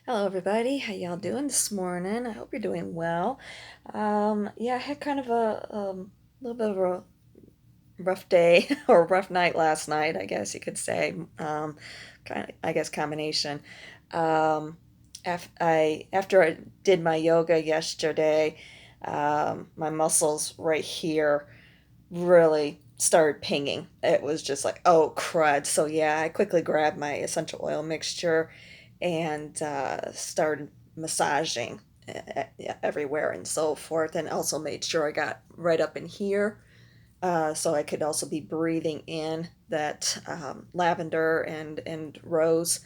Hello, everybody. How y'all doing this morning? I hope you're doing well. Yeah, I had kind of a little bit of a rough day or a rough night last night, I guess you could say. Kind of, I guess, combination. Um, after I did my yoga yesterday, my muscles right here really started pinging. It was just like, oh crud. So yeah, I quickly grabbed my essential oil mixture and started massaging everywhere and so forth, and also made sure I got right up in here so I could also be breathing in that lavender and rose.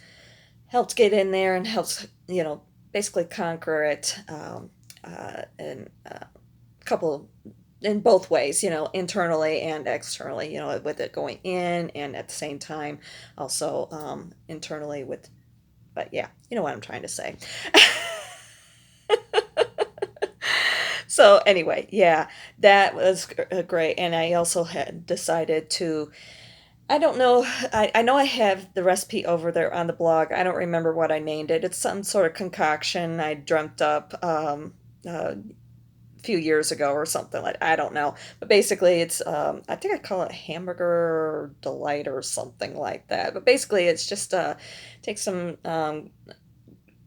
Helps get in there and helps, basically conquer it and couple in both ways, internally and externally, with it going in and at the same time also internally with, but yeah, you know what I'm trying to say. So anyway, yeah, that was great. And I also had decided to, I don't know, I know I have the recipe over there on the blog. I don't remember what I named it. It's some sort of concoction I dreamt up few years ago or something like I don't know. But basically it's I think I call it hamburger delight or something like that. But basically it's just take some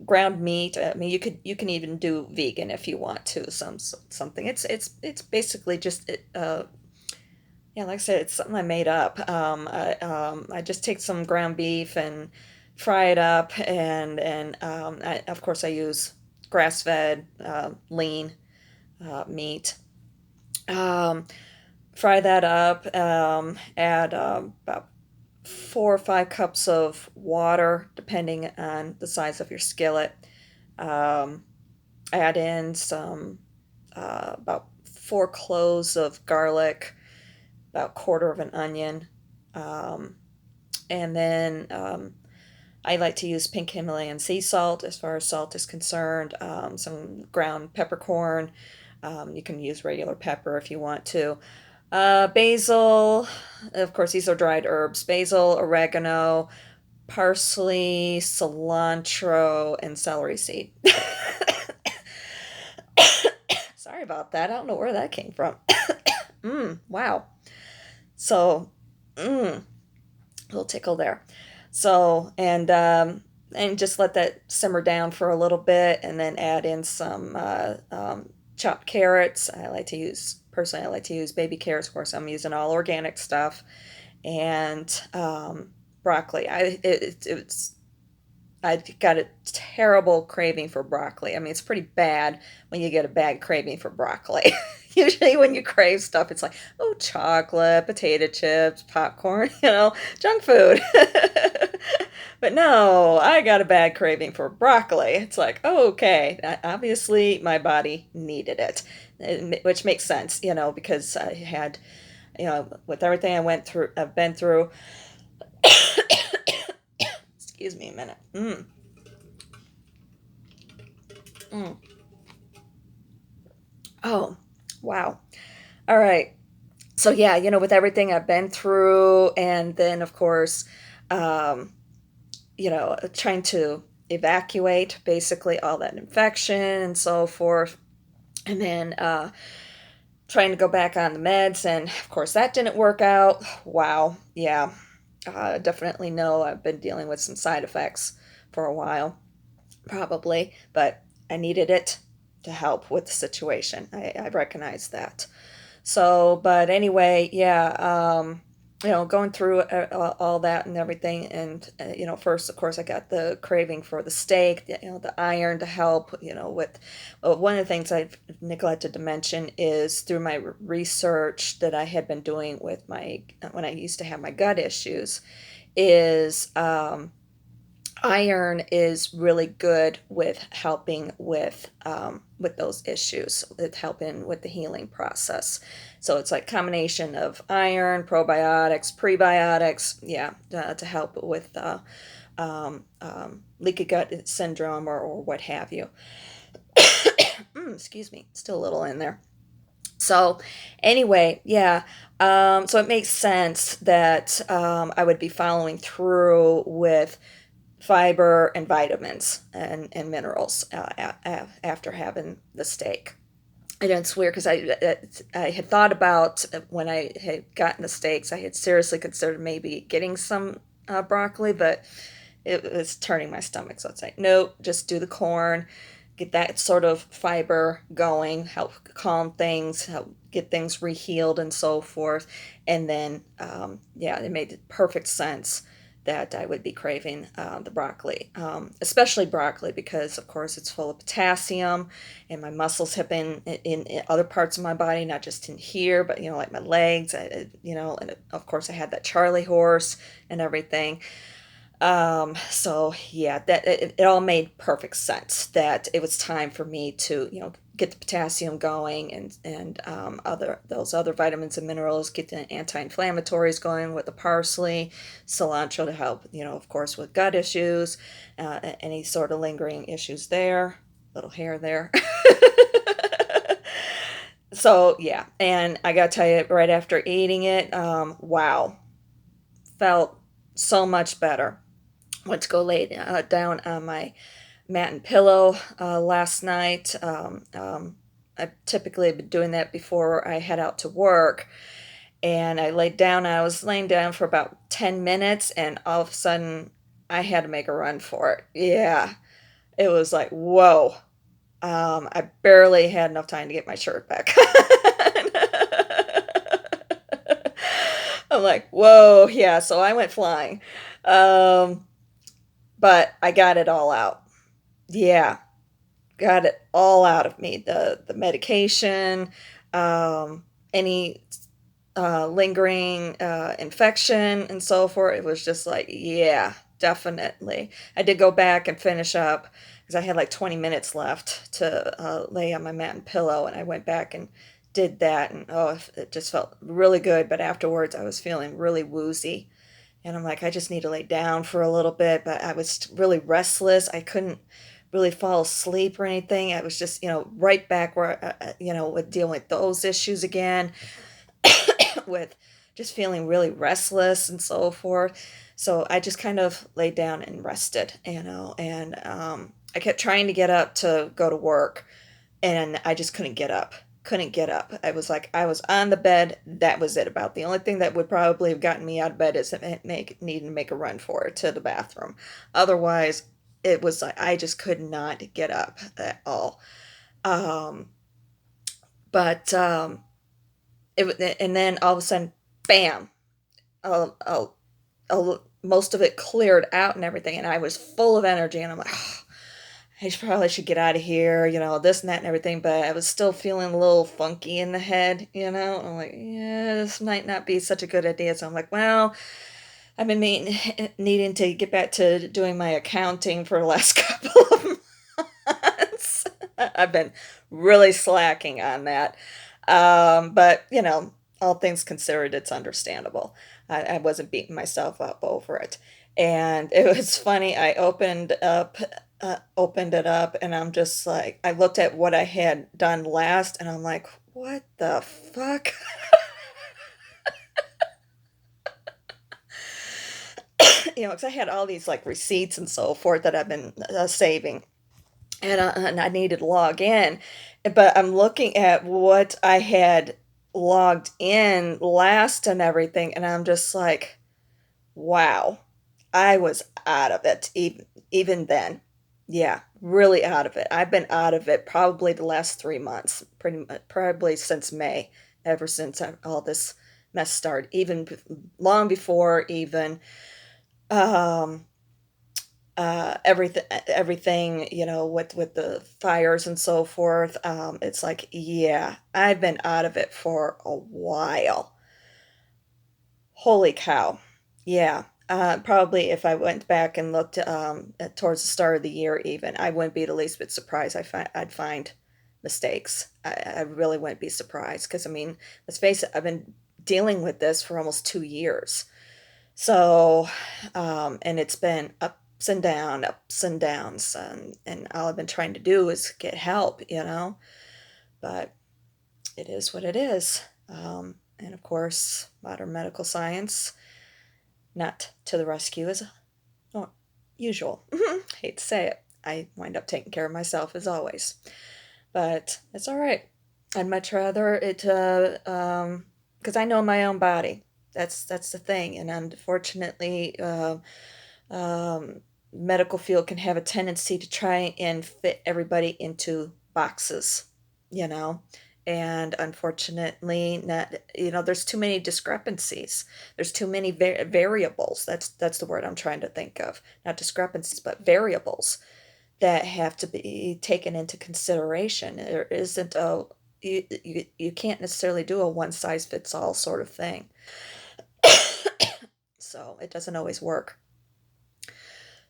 ground meat. I mean you can even do vegan if you want to something. It's basically just yeah, like I said, it's something I made up. I just take some ground beef and fry it up, and of course I use grass-fed lean meat. Um, Fry that up, add about 4 or 5 cups of water, depending on the size of your skillet. Um, Add in some, about 4 cloves of garlic, about quarter of an onion. Um, and then I like to use pink Himalayan sea salt as far as salt is concerned, some ground peppercorn. You can use regular pepper if you want to. Basil, of course, these are dried herbs. Basil, oregano, parsley, cilantro, and celery seed. Sorry about that. I don't know where that came from. Wow. So, a little tickle there. So, and just let that simmer down for a little bit, and then add in some chopped carrots. Personally, I like to use baby carrots. Of course, I'm using all organic stuff, and broccoli. I got a terrible craving for broccoli. I mean, it's pretty bad when you get a bad craving for broccoli. Usually, when you crave stuff, it's like, oh, chocolate, potato chips, popcorn, junk food. But no, I got a bad craving for broccoli. It's like, oh, okay, obviously my body needed it, which makes sense, because I had, with everything I've been through. Excuse me a minute. Mm. Oh, wow. All right. So yeah, with everything I've been through, and then of course, um, trying to evacuate basically all that infection and so forth, and then trying to go back on the meds, and of course that didn't work out. Wow. Yeah. Definitely know I've been dealing with some side effects for a while, probably, but I needed it to help with the situation. I recognize that. So, but anyway, yeah, going through all that and everything, and first, of course, I got the craving for the steak, the iron to help, with one of the things I've neglected to mention is through my research that I had been doing with my when I used to have my gut issues, is iron is really good with helping with those issues, with helping with the healing process. So it's like combination of iron, probiotics, prebiotics, yeah, to help with leaky gut syndrome or what have you. Excuse me, still a little in there. So, anyway, yeah. So it makes sense that I would be following through with fiber and vitamins and minerals after having the steak. And it's weird because I had thought about when I had gotten the steaks, I had seriously considered maybe getting some broccoli, but it was turning my stomach. So it's like, nope, just do the corn, get that sort of fiber going, help calm things, help get things rehealed and so forth. And then, yeah, it made perfect sense that I would be craving the broccoli, especially broccoli, because of course it's full of potassium, and my muscles have been in other parts of my body, not just in here, but like my legs, and of course I had that Charlie horse and everything. So yeah, that it all made perfect sense that it was time for me to, get the potassium going, and other those other vitamins and minerals, get the anti-inflammatories going with the parsley, cilantro to help, of course, with gut issues, any sort of lingering issues there, little hair there. So yeah, and I gotta tell you, right after eating it, wow, felt so much better. Went to go lay down on my mat and pillow last night. I typically have been doing that before I head out to work. And I laid down. I was laying down for about 10 minutes, and all of a sudden, I had to make a run for it. Yeah, it was like, whoa. I barely had enough time to get my shirt back on. I'm like, whoa, yeah. So I went flying. Um, but I got it all out. Yeah, got it all out of me. The medication, any lingering infection and so forth. It was just like, yeah, definitely. I did go back and finish up because I had like 20 minutes left to lay on my mat and pillow, and I went back and did that, and oh, it just felt really good. But afterwards, I was feeling really woozy. And I'm like, I just need to lay down for a little bit. But I was really restless. I couldn't really fall asleep or anything. I was just, right back where, with dealing with those issues again, with just feeling really restless and so forth. So I just kind of laid down and rested, and I kept trying to get up to go to work, and I just couldn't get up. Couldn't get up. I was like, I was on the bed. That was it. About the only thing that would probably have gotten me out of bed is needing to make a run for it to the bathroom. Otherwise, it was like I just could not get up at all. Um, but and then all of a sudden, bam! Uh, most of it cleared out and everything, and I was full of energy, and I'm like, oh, probably should get out of here, this and that and everything. But I was still feeling a little funky in the head, I'm like, yeah, this might not be such a good idea. So I'm like, well, I've been needing to get back to doing my accounting for the last couple of months. I've been really slacking on that. But, all things considered, it's understandable. I wasn't beating myself up over it. And it was funny. I opened it up, and I'm just like, I looked at what I had done last, and I'm like, what the fuck? Because I had all these like receipts and so forth that I've been saving, and I needed to log in, but I'm looking at what I had logged in last and everything, and I'm just like, wow, I was out of it even then. Yeah, really out of it. I've been out of it probably the last 3 months, pretty much, probably since May, ever since all this mess started, even long before even um, everything, with the fires and so forth. It's like, yeah, I've been out of it for a while. Holy cow. Yeah. Probably if I went back and looked towards the start of the year, even, I wouldn't be the least bit surprised. I'd find mistakes. I really wouldn't be surprised because, I mean, let's face it, I've been dealing with this for almost 2 years. So, and it's been ups and downs, and all I've been trying to do is get help. But it is what it is. And of course, modern medical science, not to the rescue, is, oh, usual. Hate to say it. I wind up taking care of myself as always. But it's all right. I'd much rather it, because I know my own body. That's the thing, and unfortunately, medical field can have a tendency to try and fit everybody into boxes, you know. And unfortunately, not there's too many discrepancies. There's too many variables. That's the word I'm trying to think of. Not discrepancies, but variables that have to be taken into consideration. There isn't a you can't necessarily do a one size fits all sort of thing. So it doesn't always work.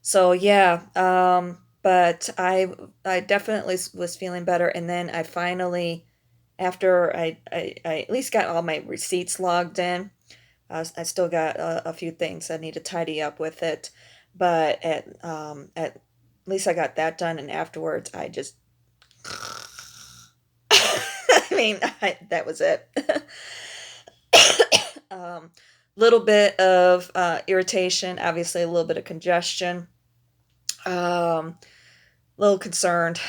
So yeah, but I definitely was feeling better, and then I finally, after I at least got all my receipts logged in. I still got a few things I need to tidy up with it, but at least I got that done, and afterwards I just I mean, that was it. Little bit of irritation, obviously a little bit of congestion. Um, little concerned,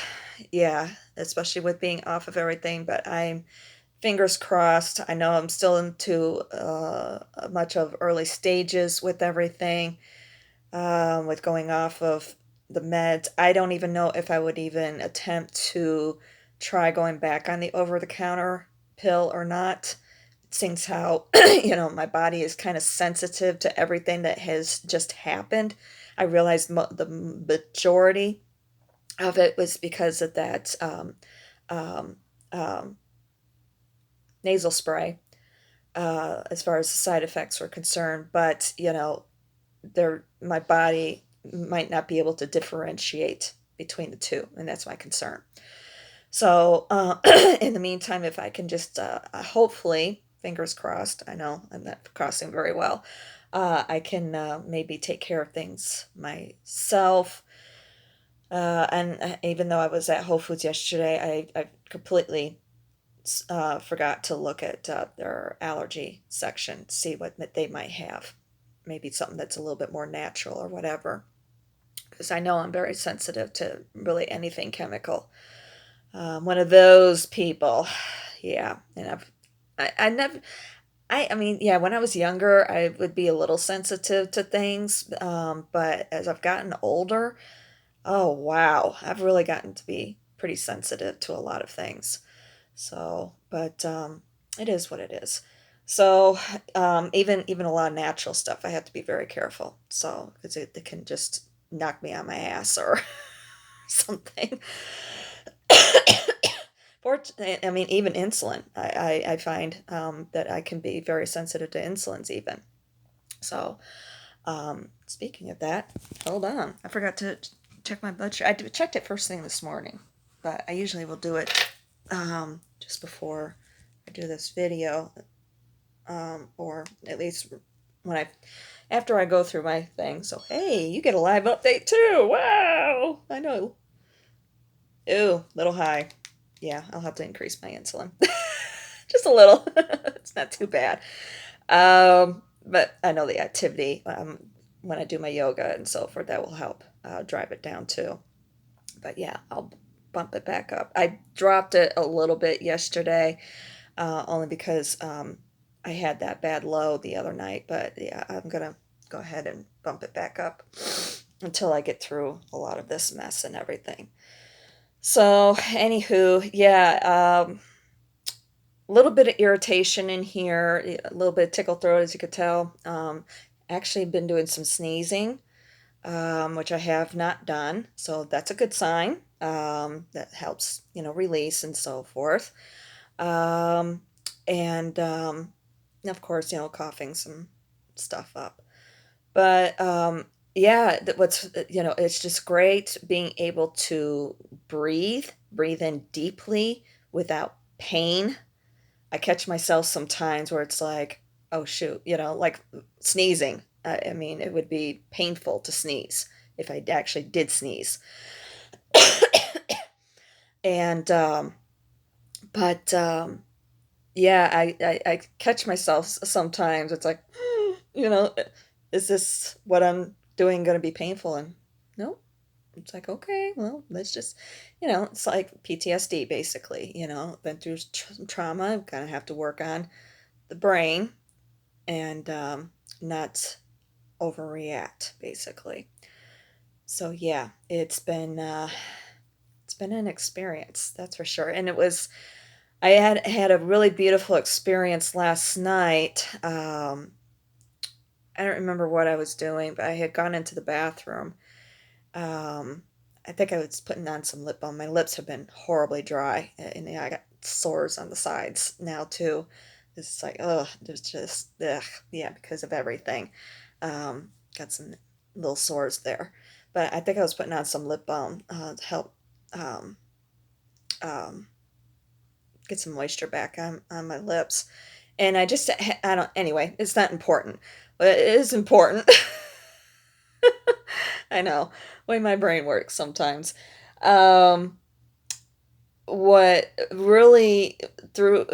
yeah, especially with being off of everything. But I'm fingers crossed. I know I'm still into much of early stages with everything, with going off of the meds. I don't even know if I would even attempt to try going back on the over the counter pill or not. Seeing how my body is kind of sensitive to everything that has just happened. I realized the majority of it was because of that um, um, nasal spray, as far as the side effects were concerned. But my body might not be able to differentiate between the two, and that's my concern. So, in the meantime, if I can just hopefully, fingers crossed, I know I'm not crossing very well, I can maybe take care of things myself. And even though I was at Whole Foods yesterday, I completely forgot to look at their allergy section, see what they might have. Maybe something that's a little bit more natural or whatever. Because I know I'm very sensitive to really anything chemical. One of those people. Yeah. And I never, I mean, yeah, when I was younger, I would be a little sensitive to things. But as I've gotten older, oh, wow, I've really gotten to be pretty sensitive to a lot of things. So, but it is what it is. So, even a lot of natural stuff, I have to be very careful. So, because it can just knock me on my ass or something. I mean, even insulin, I find that I can be very sensitive to insulins even. So, speaking of that, hold on. I forgot to check my blood sugar. Checked it first thing this morning, but I usually will do it just before I do this video, or at least when after I go through my thing. So, hey, you get a live update too. Wow. I know. Ooh, little high. Yeah, I'll have to increase my insulin. Just a little. It's not too bad. But I know the activity, when I do my yoga and so forth, that will help drive it down too. But yeah, I'll bump it back up. I dropped it a little bit yesterday, only because I had that bad low the other night. But yeah, I'm gonna go ahead and bump it back up until I get through a lot of this mess and everything. So, anywho, yeah, a little bit of irritation in here, a little bit of tickle throat, as you could tell. Actually, been doing some sneezing, which I have not done, so that's a good sign. That helps, release and so forth. Um, and of course, coughing some stuff up. But yeah, it's just great being able to breathe in deeply without pain. I catch myself sometimes where it's like, oh shoot, like sneezing. I mean, it would be painful to sneeze if I actually did sneeze. And but yeah, I catch myself sometimes. It's like, you know, is this what I'm doing going to be painful? And It's like, okay, well, let's just, it's like PTSD basically, been through some trauma. I'm gonna have to work on the brain and not overreact, basically. So yeah, it's been an experience, that's for sure. And I had a really beautiful experience last night. I don't remember what I was doing, but I had gone into the bathroom. Um, I think I was putting on some lip balm. My lips have been horribly dry, and yeah, I got sores on the sides now too. It's like, oh, there's just, ugh, yeah, because of everything. Got some little sores there, but I think I was putting on some lip balm to help um, um, get some moisture back on my lips. And I don't, anyway, it's not important, but it is important. I know, way my brain works sometimes. Um, what really threw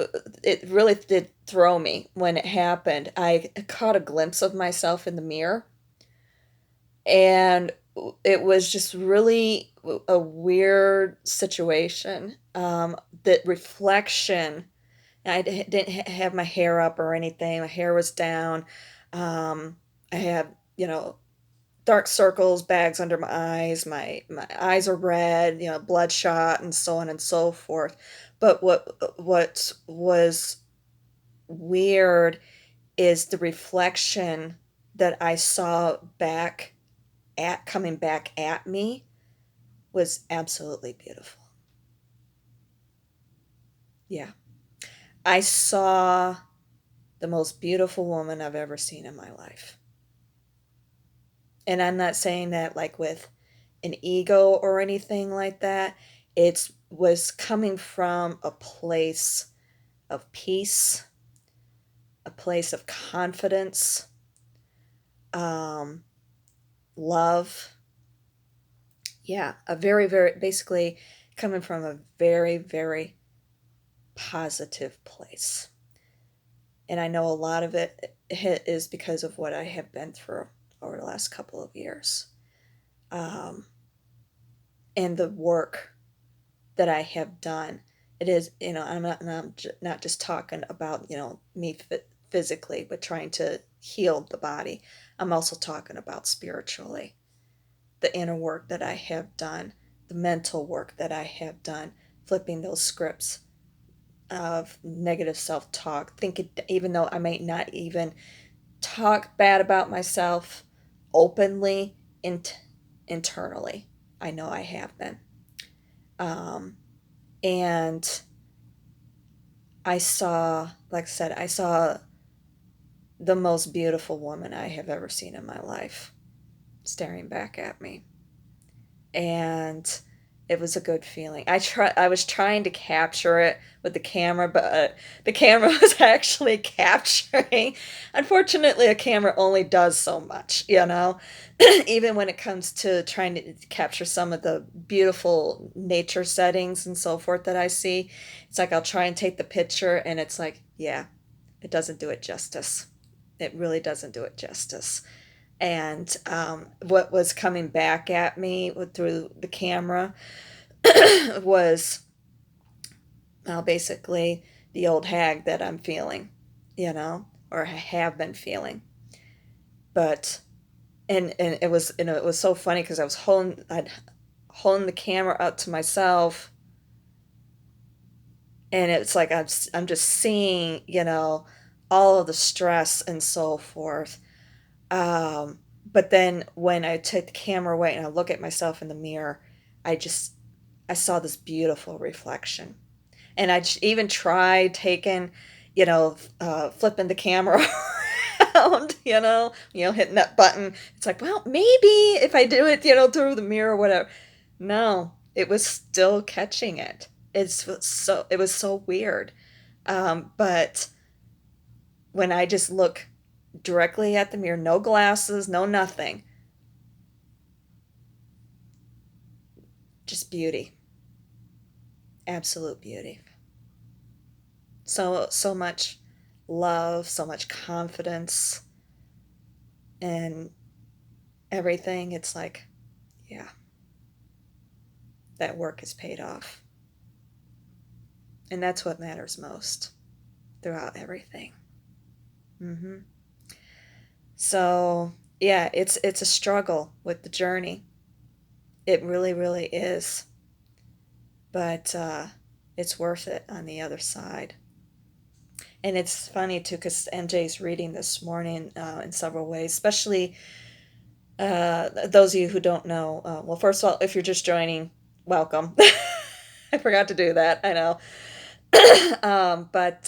it really did throw me when it happened. I caught a glimpse of myself in the mirror, and it was just really a weird situation. The reflection. Didn't have my hair up or anything. My hair was down. Um, I had, dark circles, bags under my eyes. My eyes are red, bloodshot, and so on and so forth. But what was weird is the reflection that I saw back at coming back at me was absolutely beautiful. Yeah. I saw the most beautiful woman I've ever seen in my life. And I'm not saying that like with an ego or anything like that. It was coming from a place of peace, a place of confidence, um, love. Yeah, a very, very, basically coming from a very, very positive place. And I know a lot of it is because of what I have been through over the last couple of years. Um, and the work that I have done. It is, not just talking about, me physically, but trying to heal the body. I'm also talking about spiritually, the inner work that I have done, the mental work that I have done, flipping those scripts of negative self talk, thinking, even though I might not even talk bad about myself openly, internally, I know I have been. Um, and like I said, I saw the most beautiful woman I have ever seen in my life staring back at me. And it was a good feeling. I was trying to capture it with the camera, but the camera was actually capturing. Unfortunately, a camera only does so much, Even when it comes to trying to capture some of the beautiful nature settings and so forth that I see, it's like I'll try and take the picture and it's like, yeah, it doesn't do it justice. It really doesn't do it justice. And what was coming back at me through the camera was, well, basically the old hag that I'm feeling, or have been feeling. But and it was, it was so funny because I'd holding the camera up to myself, and it's like I'm just seeing, all of the stress and so forth. But then when I took the camera away and I look at myself in the mirror, I just I saw this beautiful reflection. And even tried taking, flipping the camera around, hitting that button. It's like, well, maybe if I do it, through the mirror or whatever. No, it was still catching it. It was so weird. But when I just look directly at the mirror, no glasses, no nothing, just beauty, absolute beauty. So much love, so much confidence, and everything. It's like, yeah. that work is paid off. And that's what matters most throughout everything. hmm So, yeah, it's a struggle with the journey. It really, really is. But it's worth it on the other side. And it's funny too, because MJ's reading this morning in several ways, especially those of you who don't know. Well, first of all, if you're just joining, welcome. I forgot to do that. I know. But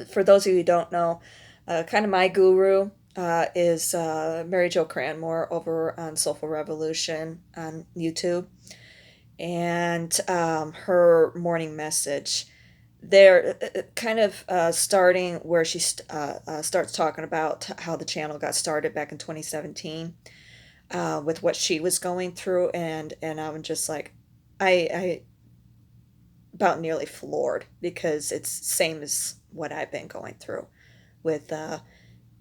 for those of you who don't know, kind of my guru is Mary Jo Cranmore over on Soulful Revolution on YouTube. And her morning message. They're kind of starting where she starts talking about how the channel got started back in 2017 with what she was going through, and I'm just like, I about nearly floored because it's same as what I've been going through with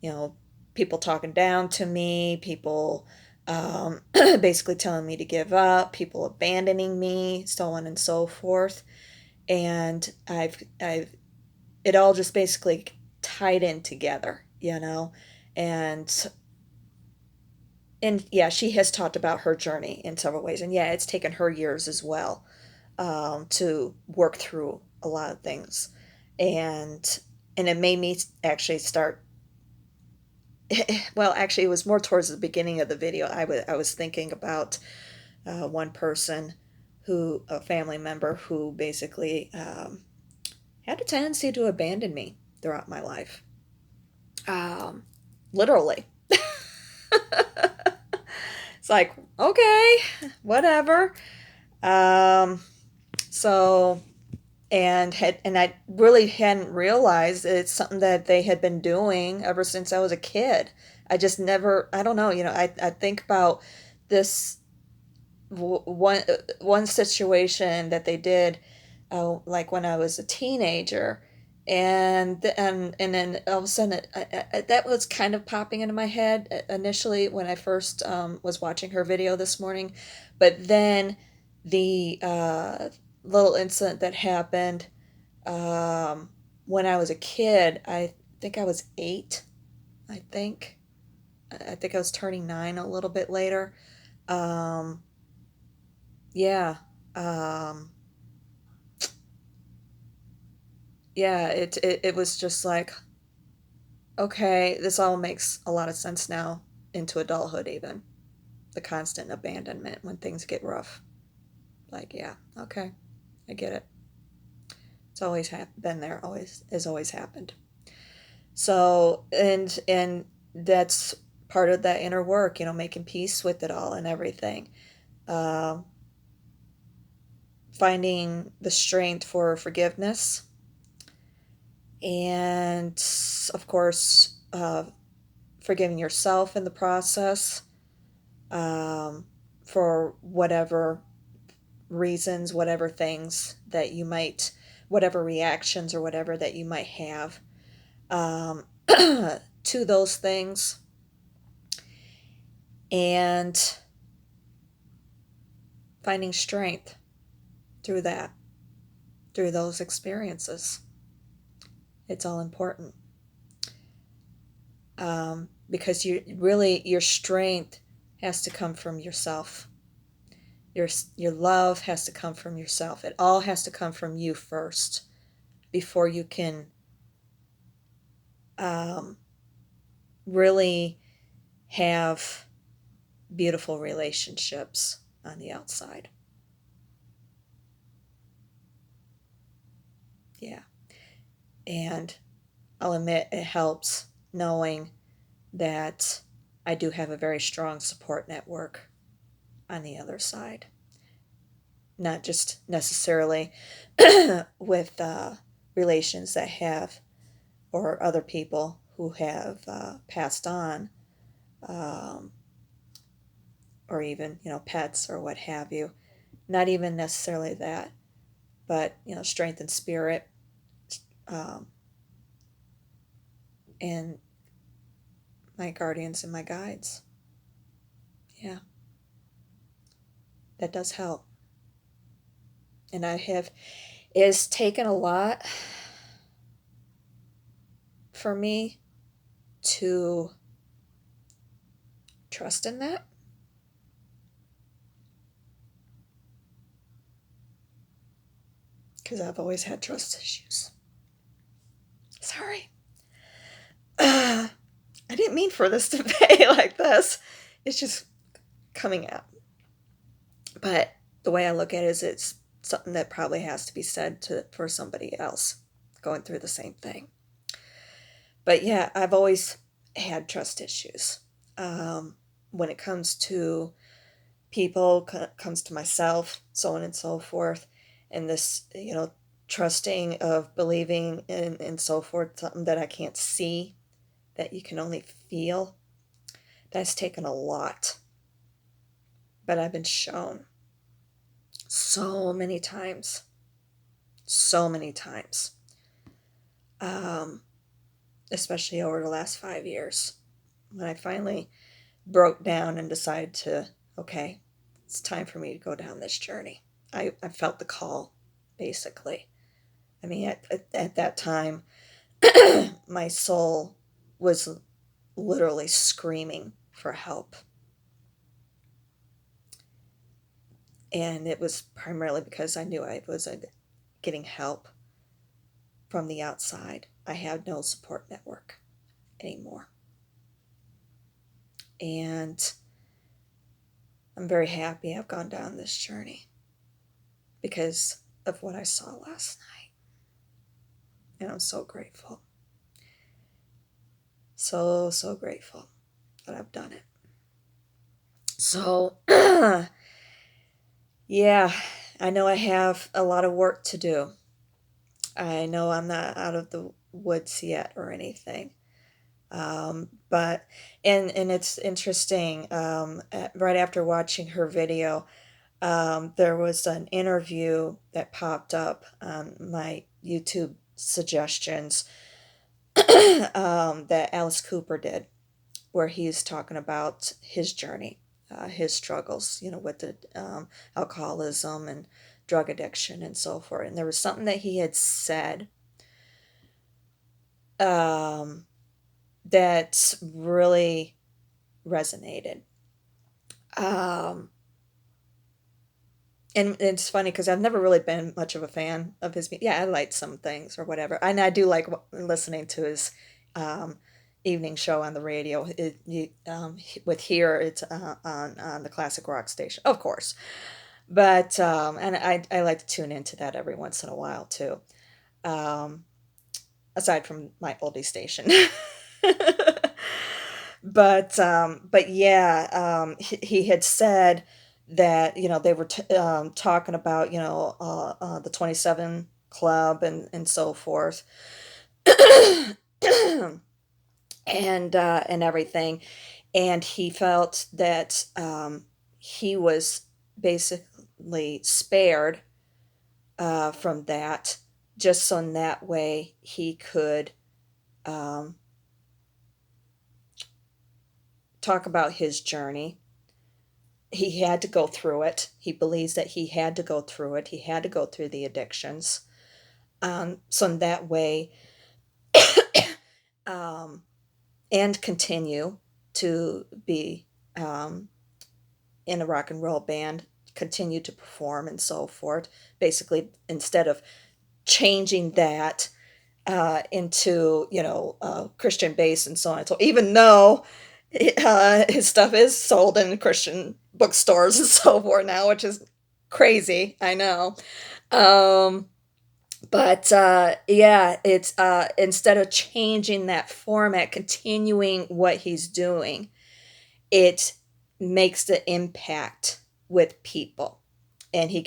you know, people talking down to me, people basically telling me to give up, people abandoning me, so on and so forth. And I've it all just basically tied in together, you know. And yeah, she has talked about her journey in several ways, and yeah, it's taken her years as well to work through a lot of things, and it made me actually start. Well, actually, it was more towards the beginning of the video. I was thinking about one person who, a family member who basically had a tendency to abandon me throughout my life. Um, Literally. It's like, okay, whatever. Um, so, and I really hadn't realized that it's something that they had been doing ever since I was a kid. I just never, I don't know, I think about this one situation that they did, like when I was a teenager, and then all of a sudden that was kind of popping into my head initially when I first was watching her video this morning, but then the little incident that happened um, when I was a kid. I think I was 8. I think I think I was turning 9 a little bit later. Um, yeah. Um, yeah, it was just like, okay, this all makes a lot of sense now into adulthood, even. The constant abandonment when things get rough. Like, yeah, okay, I get it. It's always been there, always has always happened. So, and that's part of that inner work, making peace with it all and everything. Um, Finding the strength for forgiveness, and of course, forgiving yourself in the process um, for whatever reasons, whatever things that you might, whatever reactions or whatever that you might have to those things, and finding strength through that, through those experiences. It's all important because your strength has to come from yourself. Your love has to come from yourself. It all has to come from you first before you can um, really have beautiful relationships on the outside. Yeah. And I'll admit it helps knowing that I do have a very strong support network on the other side. Not just necessarily with relations that have, or other people who have passed on, um, or even, pets or what have you. Not even necessarily that, but, strength and spirit, um, and my guardians and my guides. Yeah. That does help. And it's taken a lot for me to trust in that, because I've always had trust issues. Sorry. I didn't mean for this to be like this. It's just coming out. But the way I look at it is it's something that probably has to be said for somebody else going through the same thing. But yeah, I've always had trust issues. When it comes to people, comes to myself, so on and so forth, and this, trusting of believing in and so forth, something that I can't see, that you can only feel, that's taken a lot. But I've been shown so many times, so many times, um, especially over the last 5 years, when I finally broke down and decided to, okay, it's time for me to go down this journey. I felt the call, basically. I mean, at that time, my soul was literally screaming for help. And it was primarily because I knew I wasn't getting help from the outside. I had no support network anymore. And I'm very happy I've gone down this journey because of what I saw last night. And I'm so grateful. So, so grateful that I've done it. So, yeah, I know I have a lot of work to do. I know I'm not out of the woods yet or anything. But and it's interesting. Right after watching her video, there was an interview that popped up on my YouTube suggestions that Alice Cooper did, where he's talking about his journey, his struggles, with the alcoholism and drug addiction and so forth. And there was something that he had said um, that really resonated. Um, and it's funny because I've never really been much of a fan of his. Yeah, I like some things or whatever, and I do like listening to his um, evening show on the radio. With here, it's on the classic rock station, of course. But and I like to tune into that every once in a while too. Um, Aside from my oldie station. But yeah, he had said that they were talking about the 27 Club and so forth, and everything, and he felt that he was basically spared from that, just so in that way he could um, talk about his journey. He had to go through it. He believes that he had to go through it. He had to go through the addictions. So in that way, um, and continue to be um, in a rock and roll band, continue to perform and so forth. Basically, instead of changing that into Christian base and so on. So even though his stuff is sold in Christian bookstores and so forth now, which is crazy, I know. Um, but yeah, it's instead of changing that format, continuing what he's doing, it makes the impact with people. And he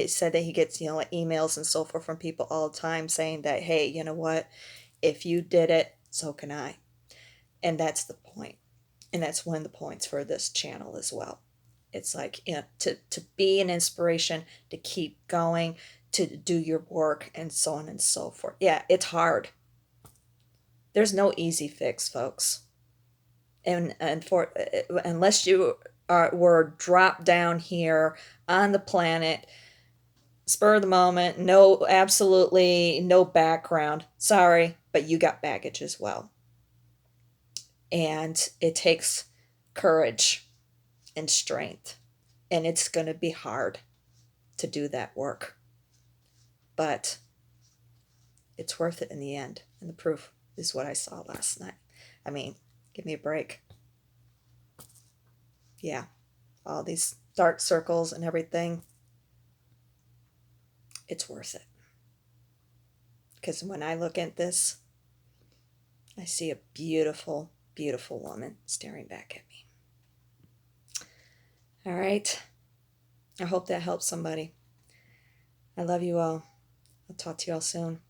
said that he gets like emails and so forth from people all the time saying that, hey, you know what, if you did it, so can I. And that's the point. And that's one of the points for this channel as well. It's like, to be an inspiration, to keep going, to do your work, and so on and so forth. Yeah, it's hard. There's no easy fix, folks. And for unless you were dropped down here on the planet, spur of the moment, no, absolutely no background. Sorry, but you got baggage as well. And it takes courage and strength. And it's going to be hard to do that work. But it's worth it in the end. And the proof is what I saw last night. I mean, give me a break. Yeah, all these dark circles and everything, it's worth it. Because when I look at this, I see a beautiful, beautiful woman staring back at me. All right. I hope that helps somebody. I love you all. I'll talk to you all soon.